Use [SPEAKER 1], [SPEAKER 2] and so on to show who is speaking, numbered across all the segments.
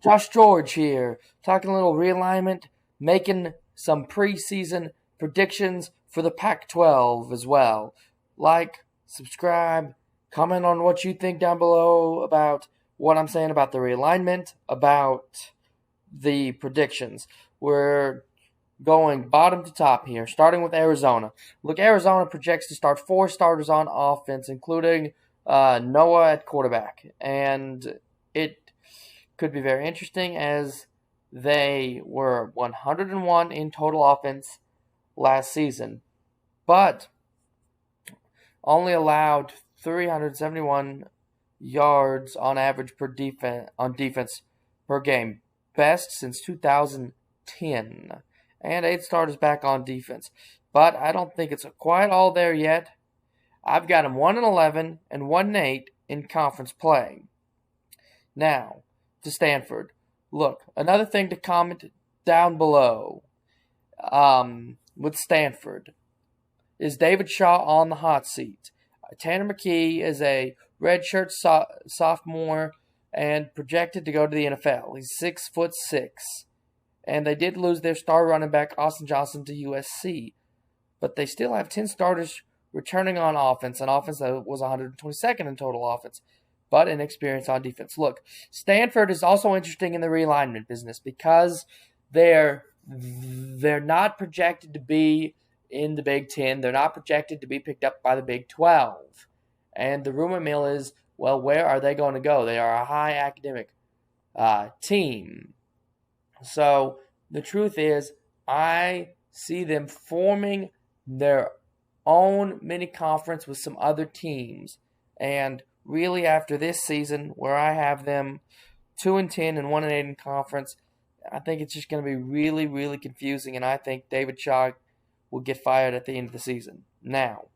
[SPEAKER 1] Josh George here, talking a little realignment, making some preseason predictions for the Pac-12 as well. Like, subscribe, comment on what you think down below about what I'm saying about the realignment, about the predictions. We're going bottom to top here, starting with Arizona. Look, Arizona projects to start 4 starters on offense, including Noah at quarterback. And it could be very interesting as they were 101 in total offense last season, but only allowed 371 yards on average on defense per game, best since 2010, and 8 starters back on defense. But I don't think it's quite all there yet. I've got them 1-11 and 1-8 in conference play. Now, to Stanford. Look, another thing to comment down below with Stanford is David Shaw on the hot seat. Tanner McKee is a redshirt sophomore and projected to go to the NFL. He's 6'6", and they did lose their star running back Austin Johnson to USC, but they still have 10 starters returning on offense, an offense that was 122nd in total offense, but inexperienced on defense. Look, Stanford is also interesting in the realignment business because they're not projected to be in the Big Ten. They're not projected to be picked up by the Big 12. And the rumor mill is, well, where are they going to go? They are a high academic team. So the truth is, I see them forming their own mini conference with some other teams. And really, after this season, where I have them 2-10 and 1-8 in conference, I think it's just going to be really, really confusing, and I think David Shaw will get fired at the end of the season. Now,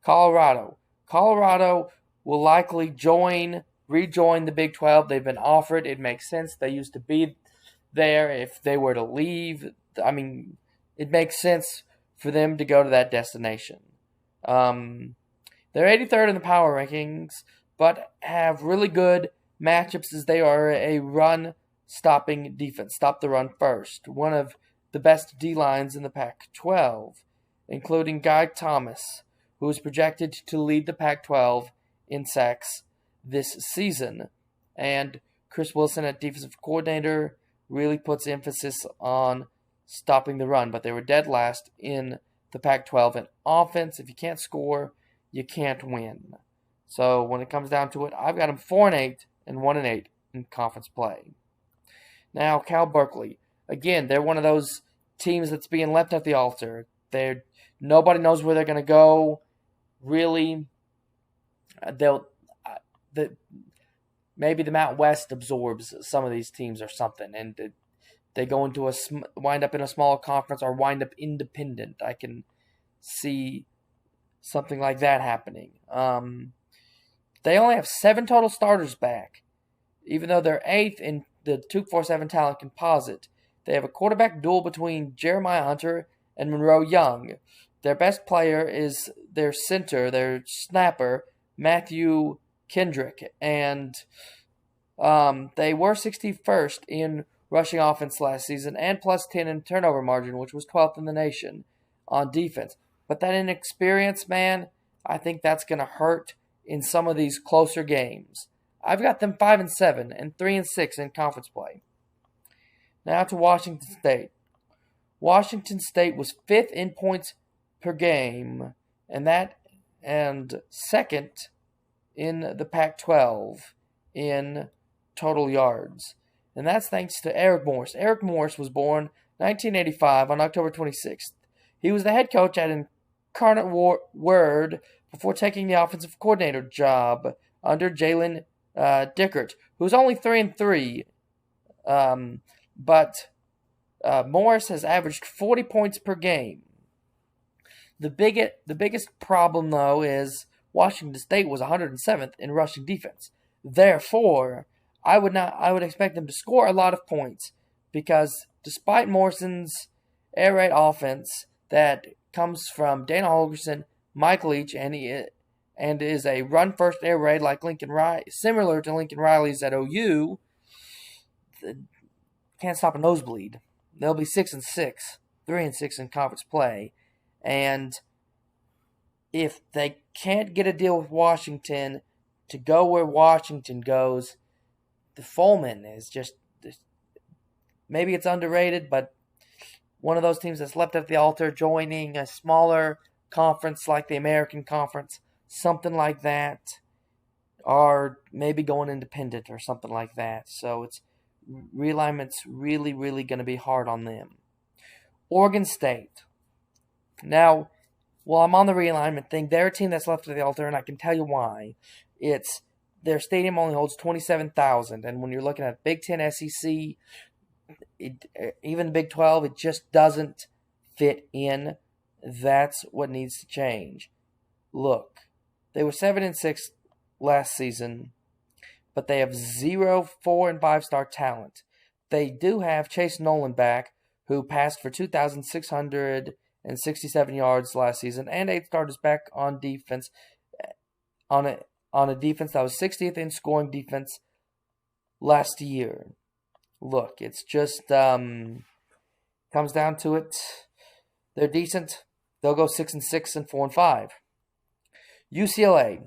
[SPEAKER 1] Colorado. Colorado will likely rejoin the Big 12. They've been offered. It makes sense. They used to be there. If they were to leave, I mean, it makes sense for them to go to that destination. They're 83rd in the power rankings, but have really good matchups as they are a run-stopping defense. Stop the run first. One of the best D-lines in the Pac-12, including Guy Thomas, who is projected to lead the Pac-12 in sacks this season. And Chris Wilson at defensive coordinator really puts emphasis on stopping the run, but they were dead last in the Pac-12 in offense. If you can't score, you can't win. So when it comes down to it, I've got them 4-8 and 1-8 in conference play. Now, Cal Berkeley. Again, they're one of those teams that's being left at the altar. Nobody knows where they're going to go. Really, maybe the Mountain West absorbs some of these teams or something, and they go into wind up in a small conference or wind up independent. I can see something like that happening. They only have 7 total starters back, even though they're 8th in the 247 talent composite. They have a quarterback duel between Jeremiah Hunter and Monroe Young. Their best player is their center, their snapper, Matthew Kendrick, and they were 61st in rushing offense last season and plus 10 in turnover margin, which was 12th in the nation on defense. But that inexperience, man, I think that's going to hurt in some of these closer games. I've got them 5-7 and 3-6 in conference play. Now to Washington State. Washington State was 5th in points per game, and second in the Pac-12 in total yards. And that's thanks to Eric Morris. Eric Morris was born 1985 on October 26th. He was the head coach at Incarnate Word before taking the offensive coordinator job under Jalen Dickert, who's only 3-3. But Morris has averaged 40 points per game. The biggest problem, though, is Washington State was 107th in rushing defense. Therefore, I would expect them to score a lot of points because despite Morrison's air raid offense that comes from Dana Holgorsen, Mike Leach, and is a run first air raid like similar to Lincoln Riley's at OU, can't stop a nosebleed. They'll be 6-6, 3-6 in conference play, and if they can't get a deal with Washington to go where Washington goes, the Foreman is just, maybe it's underrated, but one of those teams that's left at the altar, joining a smaller conference like the American Conference, something like that, or maybe going independent or something like that. So it's realignment's really, really going to be hard on them. Oregon State. Now, while I'm on the realignment thing, they're a team that's left at the altar, and I can tell you why. It's their stadium only holds 27,000, and when you're looking at Big Ten, SEC, even Big 12, it just doesn't fit in. That's what needs to change. Look, they were 7-6 last season, but they have 0 4- and 5-star talent. They do have Chase Nolan back, who passed for 2,667 yards last season, and 8 starters back on defense, on a defense that was 60th in scoring defense last year. Look, it's just comes down to it. They're decent. They'll go 6-6 and 4-5. UCLA.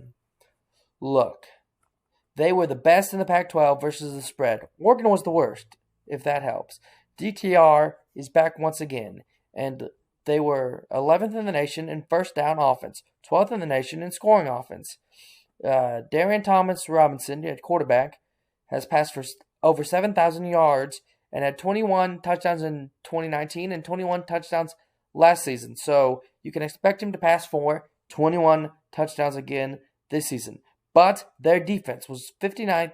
[SPEAKER 1] Look, they were the best in the Pac-12 versus the spread. Oregon was the worst, if that helps. DTR is back once again, and they were 11th in the nation in first down offense, 12th in the nation in scoring offense. Darian Thomas-Robinson, at quarterback, has passed for over 7,000 yards and had 21 touchdowns in 2019 and 21 touchdowns last season. So you can expect him to pass for 21 touchdowns again this season. But their defense was 59th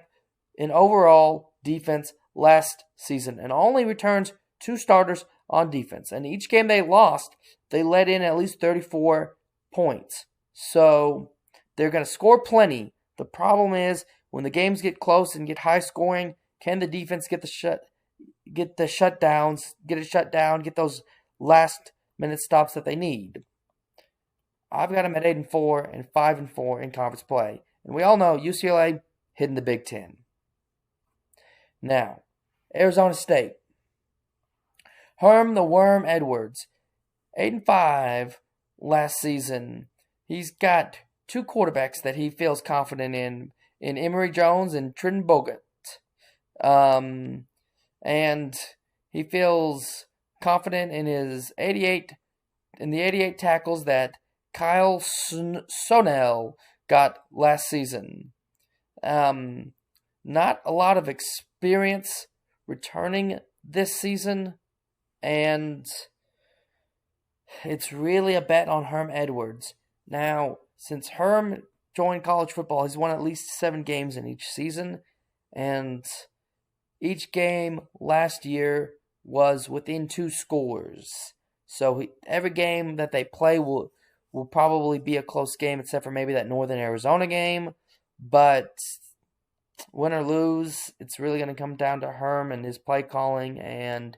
[SPEAKER 1] in overall defense last season and only returns 2 starters on defense. And each game they lost, they let in at least 34 points. So they're going to score plenty. The problem is when the games get close and get high scoring, can the defense get it shut down, get those last minute stops that they need? I've got them at 8-4 and 5-4 in conference play. And we all know UCLA hitting the Big Ten. Now, Arizona State. Herm the Worm Edwards, 8-5 last season. He's got 2 quarterbacks that he feels confident in Emory Jones and Trenton Bogut. And he feels confident in the 88 tackles that Kyle Sonell got last season. Not a lot of experience returning this season, and it's really a bet on Herm Edwards. Now, since Herm joined college football, he's won at least 7 games in each season, and each game last year was within 2 scores. So every game that they play will probably be a close game, except for maybe that Northern Arizona game. But win or lose, it's really going to come down to Herm and his play calling and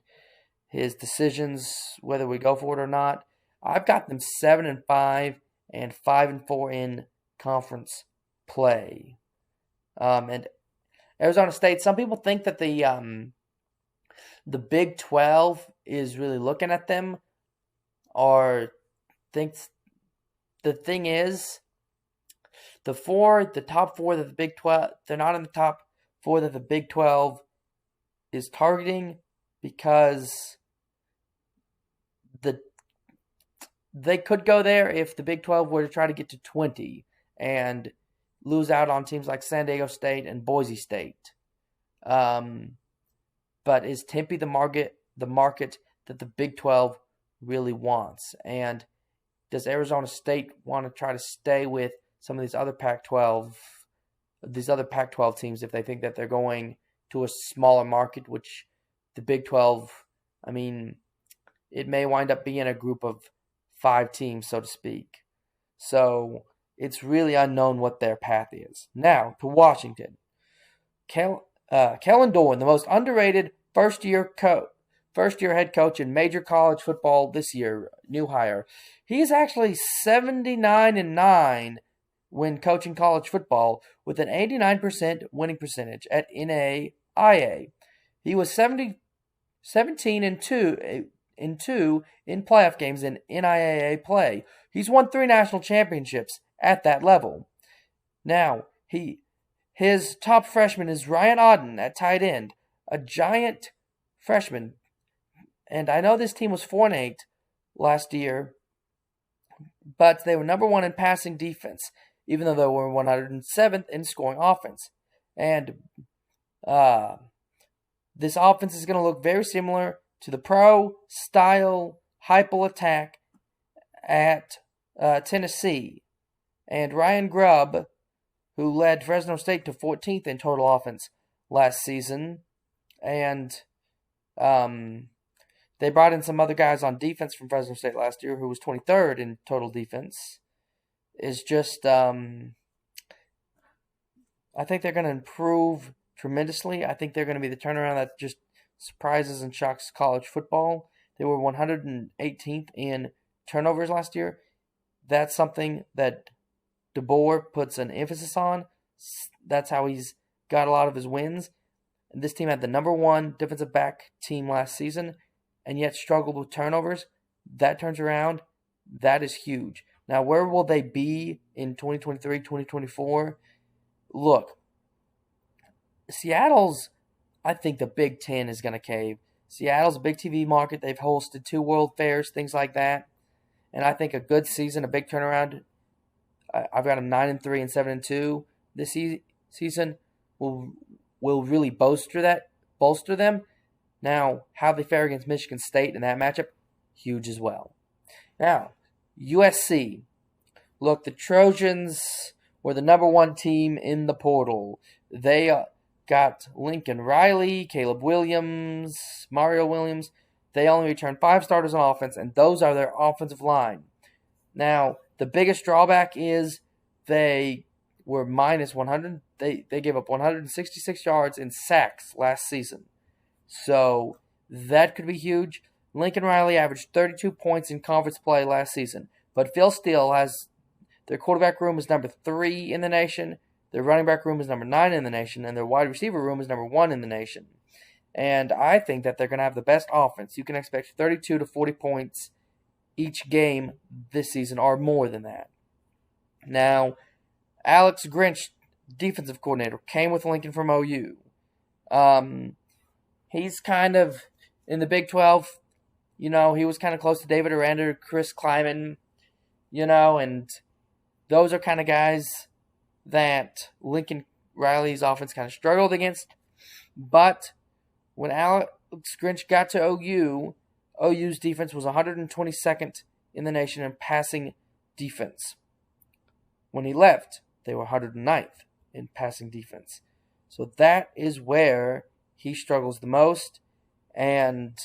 [SPEAKER 1] his decisions, whether we go for it or not. I've got them 7-5 and 5-4 in conference play. And Arizona State, some people think that the Big 12 is really looking at them, or thinks the thing is, the top four that the Big 12, they're not in the top 4 that the Big 12 is targeting, because they could go there if the Big 12 were to try to get to 20 and lose out on teams like San Diego State and Boise State. But is Tempe the market that the Big 12 really wants? And does Arizona State want to try to stay with some of these other Pac-12 teams if they think that they're going to a smaller market, which the Big 12, I mean, it may wind up being a group of 5 teams, so to speak. So it's really unknown what their path is. Now, to Washington. Kellen Doran, the most underrated first-year head coach in major college football this year, new hire. He's actually 79-9 when coaching college football with an 89% winning percentage at NAIA. He was 17 and 2 in playoff games in NIAA play. He's won 3 national championships at that level. Now, his top freshman is Ryan Auden at tight end, a giant freshman. And I know this team was 4-8 last year, but they were number 1 in passing defense, even though they were 107th in scoring offense. And this offense is going to look very similar to the pro-style hyper attack at Tennessee. And Ryan Grubb, who led Fresno State to 14th in total offense last season, and they brought in some other guys on defense from Fresno State last year, who was 23rd in total defense, is just, I think they're going to improve tremendously. I think they're going to be the turnaround that just surprises and shocks college football. They were 118th in turnovers last year. That's something that DeBoer puts an emphasis on. That's how he's got a lot of his wins. And this team had the number 1 defensive back team last season, and yet struggled with turnovers. That turns around. That is huge. Now, where will they be in 2023, 2024? Look, Seattle's, I think the Big Ten is going to cave. Seattle's a big TV market. They've hosted 2 World Fairs, things like that. And I think a good season, a big turnaround, I've got them 9-3 and 7-2 this season, will really bolster them. Now, how they fare against Michigan State in that matchup, huge as well. Now, USC. Look, the Trojans were the number 1 team in the portal. They got Lincoln Riley, Caleb Williams, Mario Williams. They only returned 5 starters on offense, and those are their offensive line. Now, the biggest drawback is they were minus 100. They gave up 166 yards in sacks last season. So that could be huge. Lincoln Riley averaged 32 points in conference play last season. But Phil Steele has their quarterback room is number 3 in the nation. Their running back room is number 9 in the nation. And their wide receiver room is number 1 in the nation. And I think that they're going to have the best offense. You can expect 32 to 40 points each game this season, or more than that. Now, Alex Grinch, defensive coordinator, came with Lincoln from OU. He's kind of, in the Big 12, he was kind of close to David Aranda, Chris Kleiman, and those are kind of guys that Lincoln Riley's offense kind of struggled against. But when Alex Grinch got to OU, OU's defense was 122nd in the nation in passing defense. When he left, they were 109th in passing defense. So that is where he struggles the most, and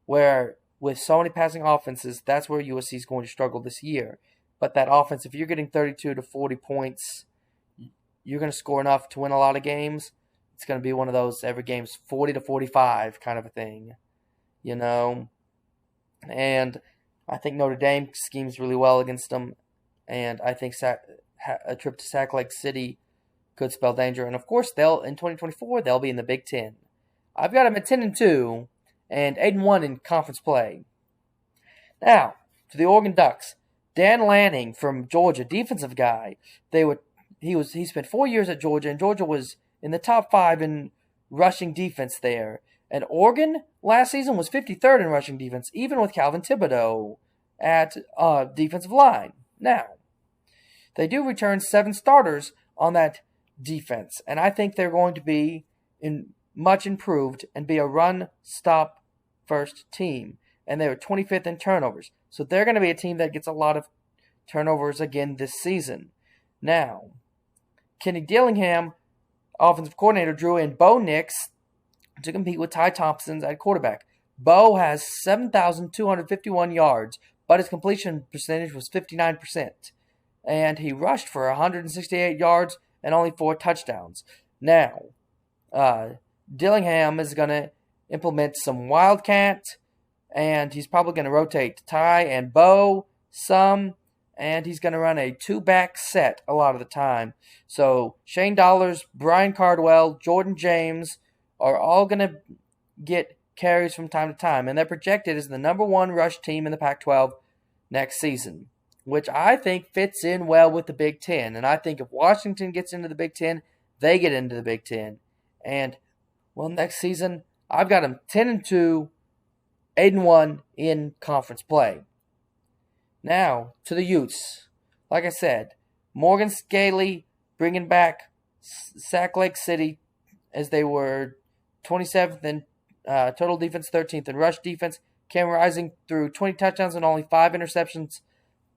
[SPEAKER 1] where with so many passing offenses, that's where USC is going to struggle this year. But that offense, if you're getting 32 to 40 points, you're going to score enough to win a lot of games. It's going to be one of those every game's 40 to 45 kind of a thing, And I think Notre Dame schemes really well against them, and I think a trip to Sac Lake City could spell danger. And of course, in 2024 they'll be in the Big Ten. I've got them at 10-2 and 8-1 in conference play. Now to the Oregon Ducks. Dan Lanning from Georgia, defensive guy. He spent 4 years at Georgia, and Georgia was in the top 5 in rushing defense there. And Oregon last season was 53rd in rushing defense, even with Calvin Thibodeau at defensive line. Now, they do return 7 starters on that defense, and I think they're going to be much improved and be a run-stop first team. And they were 25th in turnovers. So they're going to be a team that gets a lot of turnovers again this season. Now, Kenny Dillingham, offensive coordinator, drew in Bo Nix to compete with Ty Thompson at quarterback. Bo has 7,251 yards, but his completion percentage was 59%. And he rushed for 168 yards and only 4 touchdowns. Now, Dillingham is going to implement some Wildcat, and he's probably going to rotate Ty and Bo some, and he's going to run a 2-back set a lot of the time. So Shane Dollars, Brian Cardwell, Jordan James are all going to get carries from time to time, and they're projected as the number 1 rush team in the Pac-12 next season, which I think fits in well with the Big Ten. And I think if Washington gets into the Big Ten, they get into the Big Ten. And, well, next season, I've got them 10-2, 8-1 in conference play. Now, to the Utes. Like I said, Morgan Scaley bringing back Sac Lake City as they were 27th in total defense, 13th in rush defense. Cam Rising threw 20 touchdowns and only 5 interceptions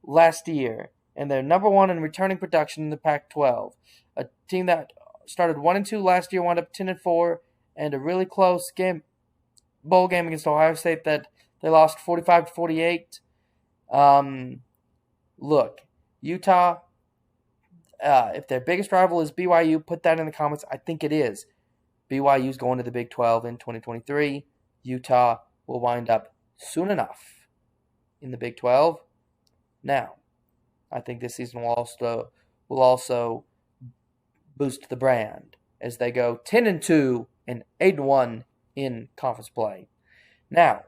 [SPEAKER 1] last year. And they're number 1 in returning production in the Pac-12. A team that started 1-2 last year, wound up 10-4, and a really close bowl game against Ohio State that they lost 45-48. Look, Utah, if their biggest rival is BYU, put that in the comments. I think it is. BYU's going to the Big 12 in 2023. Utah will wind up soon enough in the Big 12. Now, I think this season will also boost the brand as they go 10-2 and 8-1 in conference play. Now,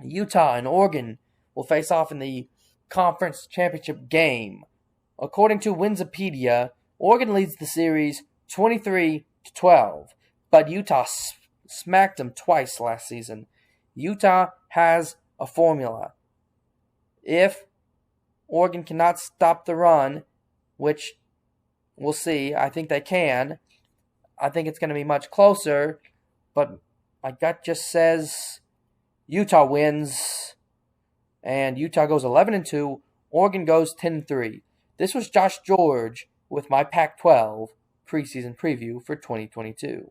[SPEAKER 1] Utah and Oregon will face off in the conference championship game. According to Winsipedia, Oregon leads the series 23-12, but Utah smacked them twice last season. Utah has a formula. If Oregon cannot stop the run, which we'll see, I think they can. I think it's going to be much closer, but my gut just says Utah wins, and Utah goes 11-2. Oregon goes 10-3. This was Josh George with my Pac-12 preseason preview for 2022.